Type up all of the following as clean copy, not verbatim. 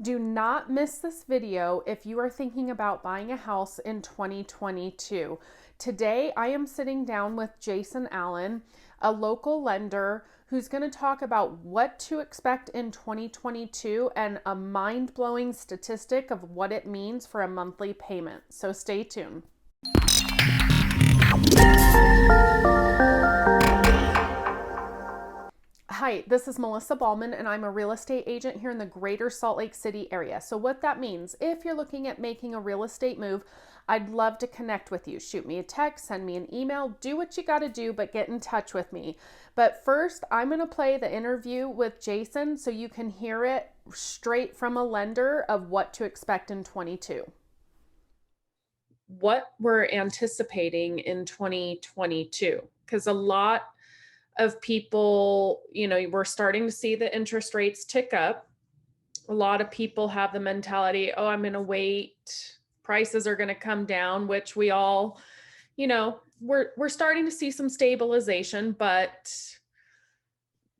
Do not miss this video if you are thinking about buying a house in 2022. Today, I am sitting down with Jason Allen, a local lender who's going to talk about what to expect in 2022 and a mind-blowing statistic of what it means for a monthly payment. So stay tuned. Hi, this is Melissa Ballman, and I'm a real estate agent here in the greater Salt Lake City area. So what that means, if you're looking at making a real estate move, I'd love to connect with you. Shoot me a text, send me an email, do what you got to do, but get in touch with me. But first, I'm going to play the interview with Jason so you can hear it straight from a lender of what to expect in 22. What we're anticipating in 2022, because a lot of people, we're starting to see the interest rates tick up. A lot of people have the mentality, oh, I'm going to wait. Prices are going to come down, which we all, we're starting to see some stabilization, but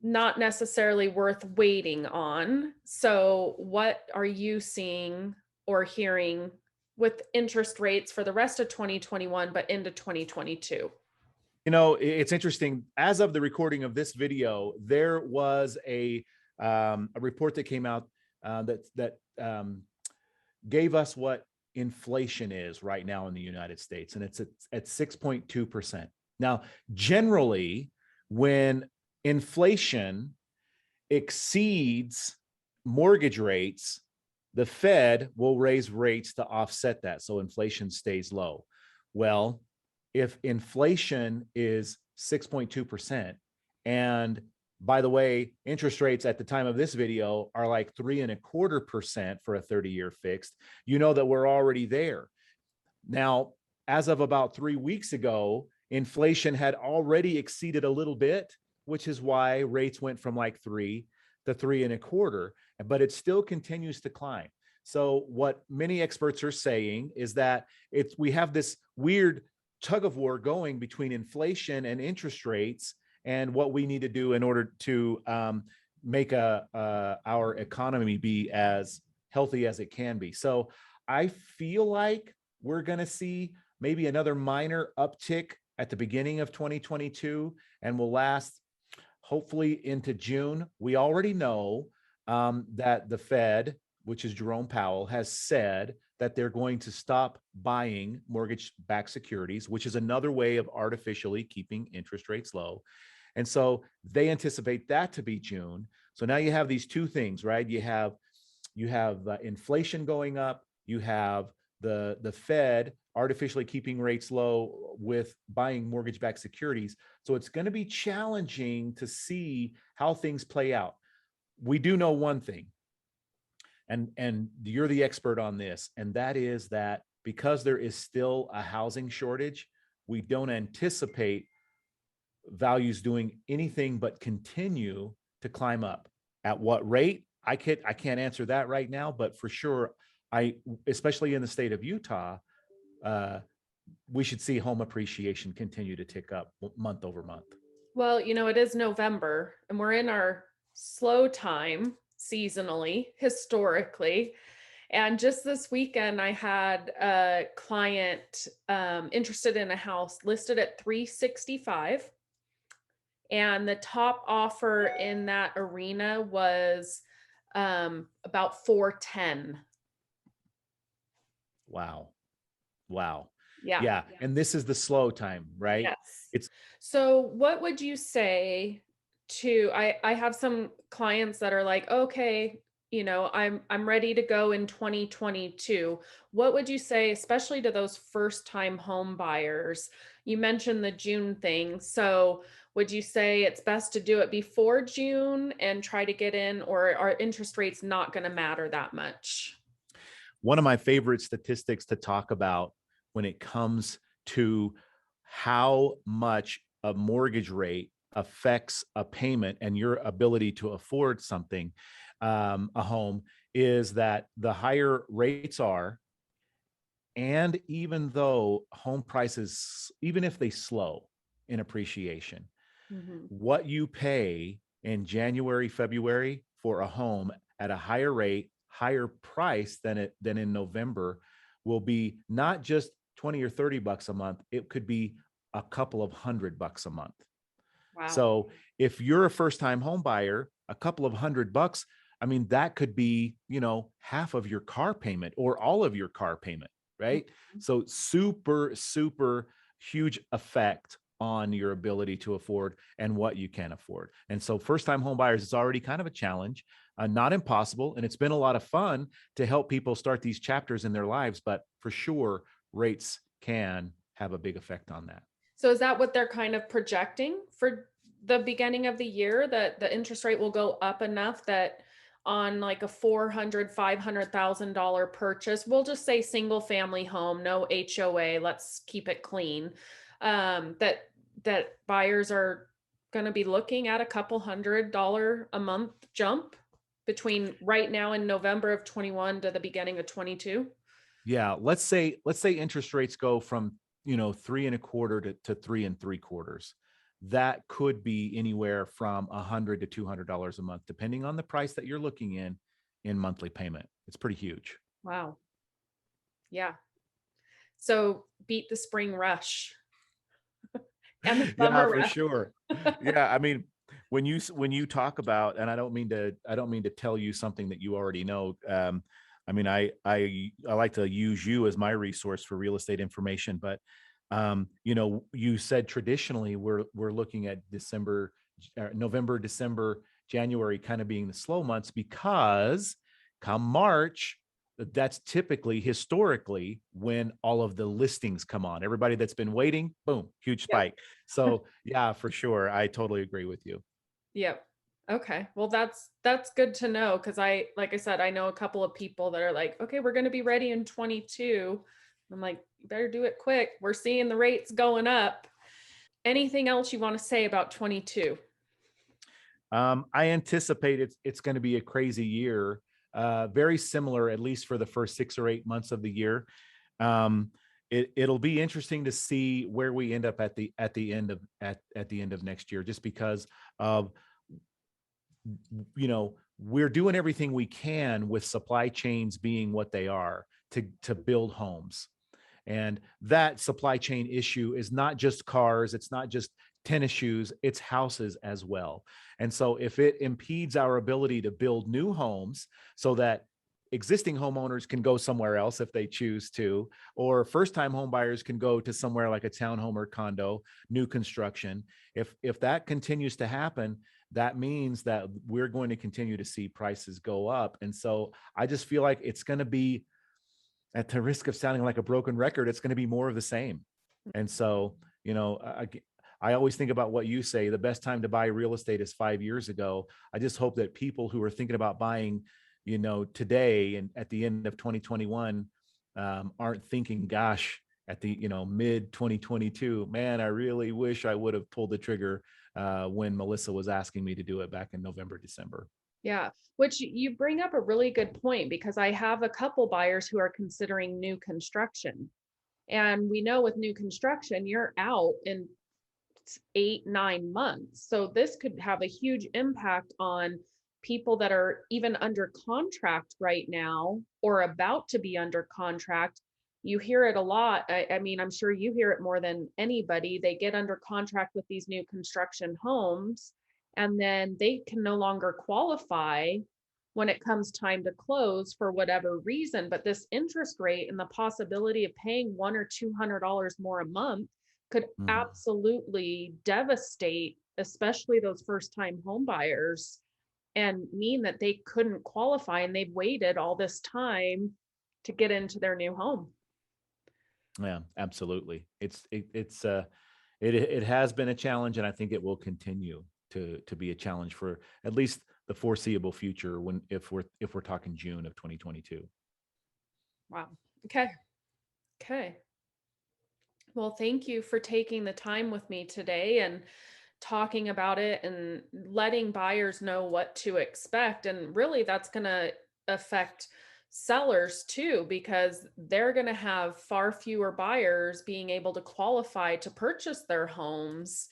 not necessarily worth waiting on. So what are you seeing or hearing with interest rates for the rest of 2021, but into 2022? It's interesting. As of the recording of this video, there was a report that came out that gave us what inflation is right now in the United States, and it's at 6.2%. Now, generally, when inflation exceeds mortgage rates, the Fed will raise rates to offset that, so inflation stays low. Well, if inflation is 6.2%, and by the way, interest rates at the time of this video are like 3.25% for a 30-year fixed, you know that we're already there. Now, as of about 3 weeks ago, inflation had already exceeded a little bit, which is why rates went from like 3 to 3.25, but it still continues to climb. So what many experts are saying is that we have this weird tug of war going between inflation and interest rates, and what we need to do in order to make our economy be as healthy as it can be. So I feel like we're going to see maybe another minor uptick at the beginning of 2022, and will last hopefully into June. We already know that the Fed, which is Jerome Powell, has said that they're going to stop buying mortgage-backed securities, which is another way of artificially keeping interest rates low. And so they anticipate that to be June. So now you have these two things, right? You have inflation going up. You have the Fed artificially keeping rates low with buying mortgage-backed securities. So it's going to be challenging to see how things play out. We do know one thing, and you're the expert on this, and that is that because there is still a housing shortage, we don't anticipate values doing anything but continue to climb up. At what rate? I can't answer that right now, but for sure, especially in the state of Utah, we should see home appreciation continue to tick up month over month. Well, it is November and we're in our slow time seasonally, historically. And just this weekend, I had a client interested in a house listed at 365. And the top offer in that arena was about 410. Wow. Yeah. And this is the slow time, right? Yes. So what would you say to, I have some clients that are like, okay, I'm ready to go in 2022. What would you say, especially to those first time home buyers? You mentioned the June thing. So would you say it's best to do it before June and try to get in, or are interest rates not going to matter that much? One of my favorite statistics to talk about when it comes to how much a mortgage rate affects a payment and your ability to afford something, a home, is that the higher rates are, and even though home prices, even if they slow in appreciation, what you pay in January, February for a home at a higher rate higher price than in November will be not just 20 or 30 bucks a month. It could be a couple of $100 a month. Wow. So if you're a first time home buyer, a couple of $100, I mean, that could be, half of your car payment or all of your car payment, right? Mhm. So super, super huge effect on your ability to afford and what you can afford. And so first time home buyers, it's already kind of a challenge, not impossible. And it's been a lot of fun to help people start these chapters in their lives, but for sure, rates can have a big effect on that. So is that what they're kind of projecting for the beginning of the year, that the interest rate will go up enough that on like a 400, $500,000 purchase, we'll just say single family home, no HOA, let's keep it clean. That buyers are going to be looking at a couple $100 a month jump between right now in November of 21 to the beginning of 22. Yeah, let's say interest rates go from 3.25 to 3.75. That could be anywhere from $100 to $200 a month, depending on the price that you're looking in monthly payment. It's pretty huge. Wow. Yeah. So beat the spring rush and the Yeah, summer for rush. sure. Yeah, I mean, when you talk about, and I don't mean to tell you something that you already know. I mean, I like to use you as my resource for real estate information, but you said traditionally we're looking at November, December, January kind of being the slow months because come March, that's typically historically when all of the listings come on. Everybody that's been waiting, boom, huge Yep. spike. So yeah, for sure. I totally agree with you. Yep. Okay. Well, that's good to know because like I said, I know a couple of people that are like, okay, we're going to be ready in 22. I'm like, you better do it quick. We're seeing the rates going up. Anything else you want to say about 22? I anticipate it's going to be a crazy year, very similar, at least for the first 6 or 8 months of the year. Um, it'll be interesting to see where we end up at the end of next year, just because of we're doing everything we can with supply chains being what they are to build homes. And that supply chain issue is not just cars, it's not just tennis shoes, it's houses as well. And so if it impedes our ability to build new homes so that existing homeowners can go somewhere else if they choose to, or first time home buyers can go to somewhere like a townhome or condo, new construction. If that continues to happen, that means that we're going to continue to see prices go up. And so I just feel like it's going to be, at the risk of sounding like a broken record, it's going to be more of the same. And so, I always think about what you say, the best time to buy real estate is 5 years ago. I just hope that people who are thinking about buying, today and at the end of 2021, aren't thinking, gosh, at the, mid 2022, man, I really wish I would have pulled the trigger when Melissa was asking me to do it back in November, December. Yeah, which you bring up a really good point because I have a couple buyers who are considering new construction. And we know with new construction, you're out in 8, 9 months. So this could have a huge impact on people that are even under contract right now or about to be under contract. You hear it a lot. I mean, I'm sure you hear it more than anybody. They get under contract with these new construction homes, and then they can no longer qualify when it comes time to close for whatever reason. But this interest rate and the possibility of paying $100 or $200 more a month could Mhm. absolutely devastate, especially those first time home buyers, and mean that they couldn't qualify and they've waited all this time to get into their new home. Yeah, absolutely. It has been a challenge, and I think it will continue to be a challenge for at least the foreseeable future. When if we're talking June of 2022. Wow. Okay. Okay. Well, thank you for taking the time with me today and talking about it and letting buyers know what to expect. And really, that's going to affect sellers too, because they're going to have far fewer buyers being able to qualify to purchase their homes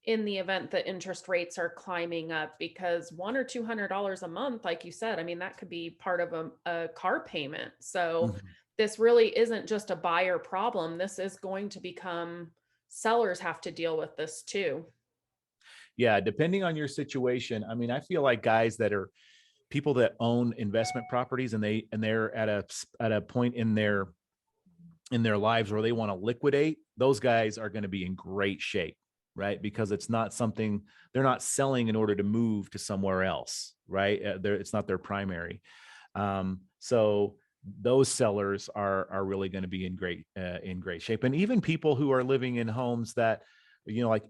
in the event that interest rates are climbing up, because $100 or $200 a month, like you said, I mean, that could be part of a car payment. So Mhm. this really isn't just a buyer problem. This is going to become, sellers have to deal with this too. Yeah, depending on your situation. I mean, I feel like guys that are people that own investment properties and they're at a point in their lives where they want to liquidate, those guys are going to be in great shape, right? Because it's not something they're not selling in order to move to somewhere else, right? It's not their primary. So those sellers are really going to be in great shape, and even people who are living in homes that, like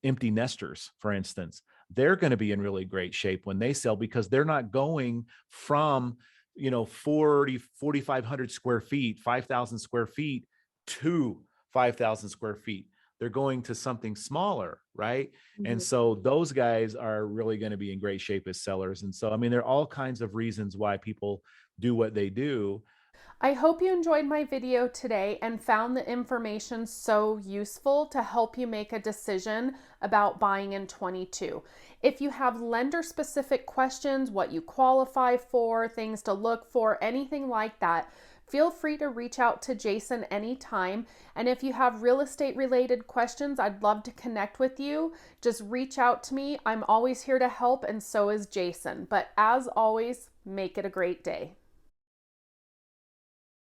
empty nesters, for instance, they're going to be in really great shape when they sell because they're not going from 4,500 square feet, 5,000 square feet to 5,000 square feet. They're going to something smaller, right? And Mhm. so those guys are really going to be in great shape as sellers. And so, I mean, there are all kinds of reasons why people do what they do. I hope you enjoyed my video today and found the information so useful to help you make a decision about buying in 22. If you have lender specific questions, what you qualify for, things to look for, anything like that, feel free to reach out to Jason anytime. And if you have real estate related questions, I'd love to connect with you. Just reach out to me. I'm always here to help, and so is Jason. But as always, make it a great day.